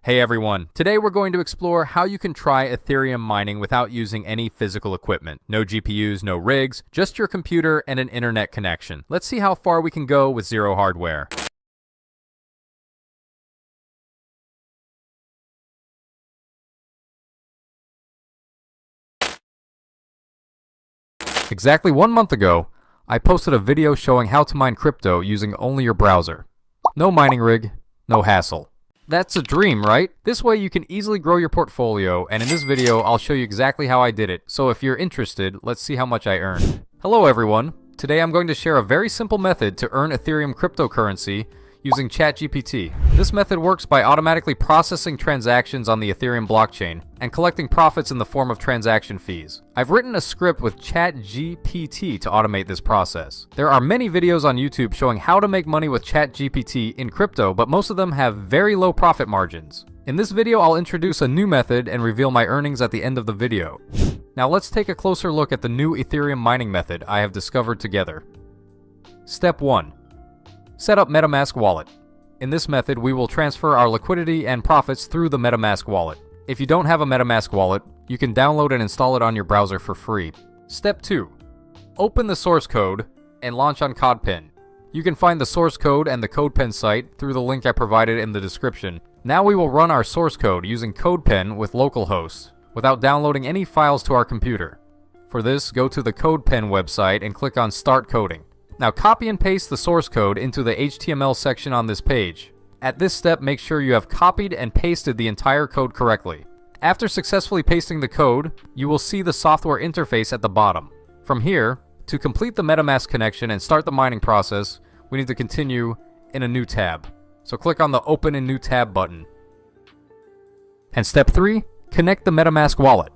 Hey everyone, today we're going to explore how you can try Ethereum mining without using any physical equipment. No GPUs, no rigs, just your computer and an internet connection. Let's see how far we can go with zero hardware. Exactly 1 month ago, I posted a video showing how to mine crypto using only your browser. No mining rig, no hassle. That's a dream, right? This way you can easily grow your portfolio, and in this video I'll show you exactly how I did it. So if you're interested, let's see how much I earned. Hello everyone. Today I'm going to share a very simple method to earn Ethereum cryptocurrency using Chatgpt. This method works by automatically processing transactions on the Ethereum blockchain and collecting profits in the form of transaction fees. I've written a script with Chatgpt to automate this process. There are many videos on YouTube showing how to make money with Chatgpt in crypto, but most of them have very low profit margins. In this video, I'll introduce a new method and reveal my earnings at the end of the video. Now let's take a closer look at the new Ethereum mining method I have discovered together. Step 1. Set up Metamask wallet. In this method, we will transfer our liquidity and profits through the Metamask wallet. If you don't have a Metamask wallet, you can download and install it on your browser for free. Step 2. Open the source code and launch on Codepen. You can find the source code and the Codepen site through the link I provided in the description. Now we will run our source code using Codepen with localhost without downloading any files to our computer. For this, go to the Codepen website and click on Start Coding. Now copy and paste the source code into the HTML section on this page. At this step, make sure you have copied and pasted the entire code correctly. After successfully pasting the code, you will see the software interface at the bottom. From here, to complete the MetaMask connection and start the mining process, we need to continue in a new tab. So click on the Open in New Tab button. And step 3, connect the MetaMask wallet.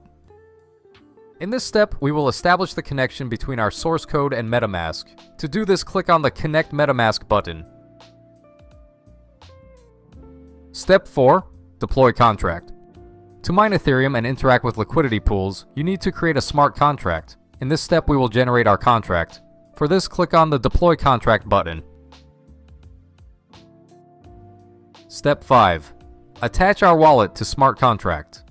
In this step, we will establish the connection between our source code and MetaMask. To do this, click on the Connect MetaMask button. Step 4. Deploy contract. To mine Ethereum and interact with liquidity pools, you need to create a smart contract. In this step, we will generate our contract. For this, click on the Deploy Contract button. Step 5. Attach our wallet to smart contract.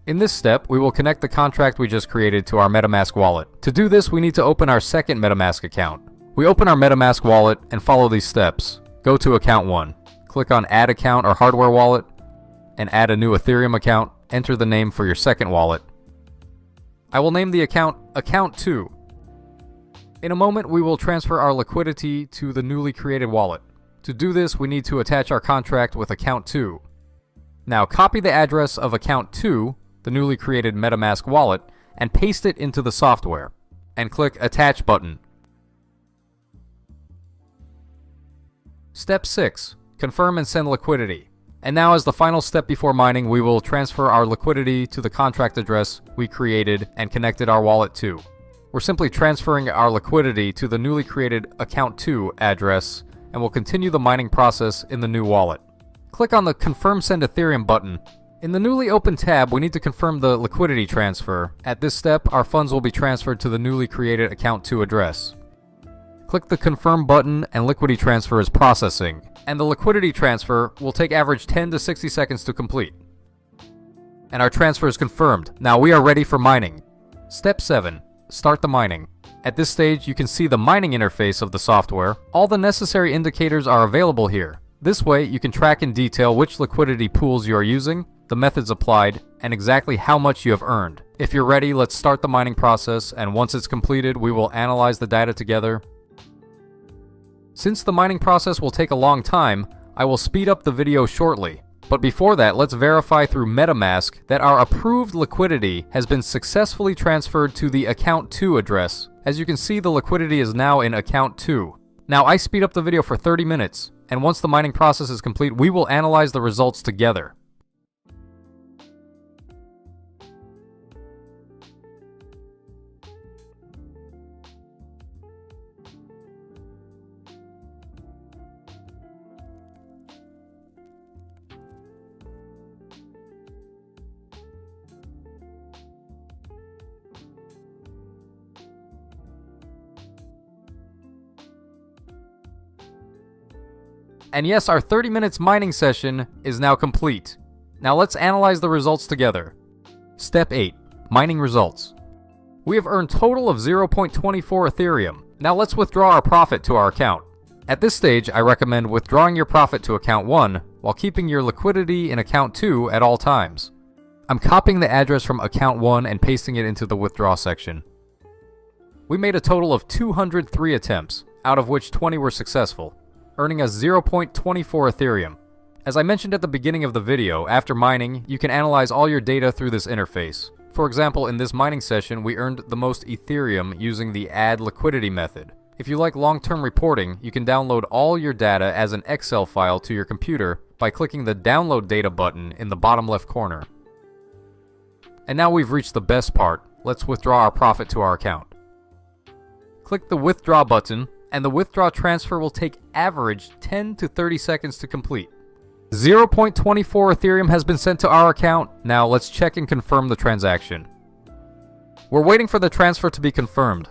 In this step, we will connect the contract we just created to our MetaMask wallet. To do this, we need to open our second MetaMask account. We open our MetaMask wallet and follow these steps. Go to account 1. Click on Add Account or Hardware Wallet and add a new Ethereum account. Enter the name for your second wallet. I will name the account Account 2. In a moment, we will transfer our liquidity to the newly created wallet. To do this, we need to attach our contract with Account 2. Now copy the address of Account 2, the newly created MetaMask wallet, and paste it into the software, and click Attach button. Step 6. Confirm and send liquidity. And now as the final step before mining, we will transfer our liquidity to the contract address we created and connected our wallet to. We're simply transferring our liquidity to the newly created Account 2 address, and we'll continue the mining process in the new wallet. Click on the Confirm Send Ethereum button. In the newly opened tab, we need to confirm the liquidity transfer. At this step, our funds will be transferred to the newly created Account 2 address. Click the Confirm button and liquidity transfer is processing, and the liquidity transfer will take average 10 to 60 seconds to complete. And our transfer is confirmed. Now we are ready for mining. Step 7. Start the mining. At this stage, you can see the mining interface of the software. All the necessary indicators are available here. This way, you can track in detail which liquidity pools you are using, the methods applied, and exactly how much you have earned. If you're ready, let's start the mining process, and once it's completed, we will analyze the data together. Since the mining process will take a long time, I will speed up the video shortly. But before that, let's verify through MetaMask that our approved liquidity has been successfully transferred to the Account 2 address. As you can see, the liquidity is now in Account 2. Now I speed up the video for 30 minutes, and once the mining process is complete, we will analyze the results together. And yes, our 30 minutes mining session is now complete. Now let's analyze the results together. Step 8. Mining results. We have earned total of 0.24 Ethereum. Now let's withdraw our profit to our account. At this stage, I recommend withdrawing your profit to account 1 while keeping your liquidity in account 2 at all times. I'm copying the address from account 1 and pasting it into the withdraw section. We made a total of 203 attempts, out of which 20 were successful, earning us 0.24 Ethereum. As I mentioned at the beginning of the video, after mining, you can analyze all your data through this interface. For example, in this mining session, we earned the most Ethereum using the add liquidity method. If you like long-term reporting, you can download all your data as an Excel file to your computer by clicking the Download Data button in the bottom left corner. And now we've reached the best part. Let's withdraw our profit to our account. Click the Withdraw button, and the withdraw transfer will take average 10 to 30 seconds to complete. 0.24 Ethereum has been sent to our account. Now let's check and confirm the transaction. We're waiting for the transfer to be confirmed.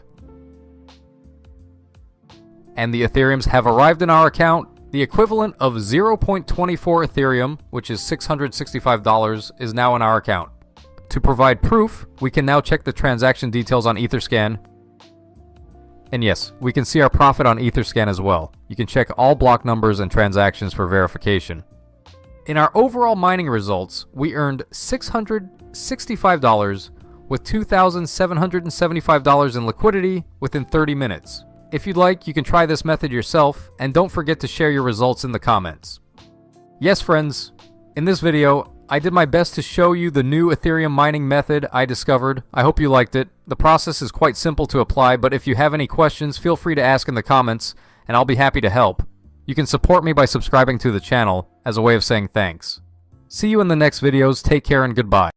And the Ethereums have arrived in our account. The equivalent of 0.24 Ethereum, which is $665, is now in our account. To provide proof, we can now check the transaction details on Etherscan. And yes, we can see our profit on Etherscan as well. You can check all block numbers and transactions for verification. In our overall mining results, we earned $665 with $2,775 in liquidity within 30 minutes. If you'd like, you can try this method yourself, and don't forget to share your results in the comments. Yes, friends, in this video, I did my best to show you the new Ethereum mining method I discovered. I hope you liked it. The process is quite simple to apply, but if you have any questions, feel free to ask in the comments, and I'll be happy to help. You can support me by subscribing to the channel as a way of saying thanks. See you in the next videos. Take care and goodbye.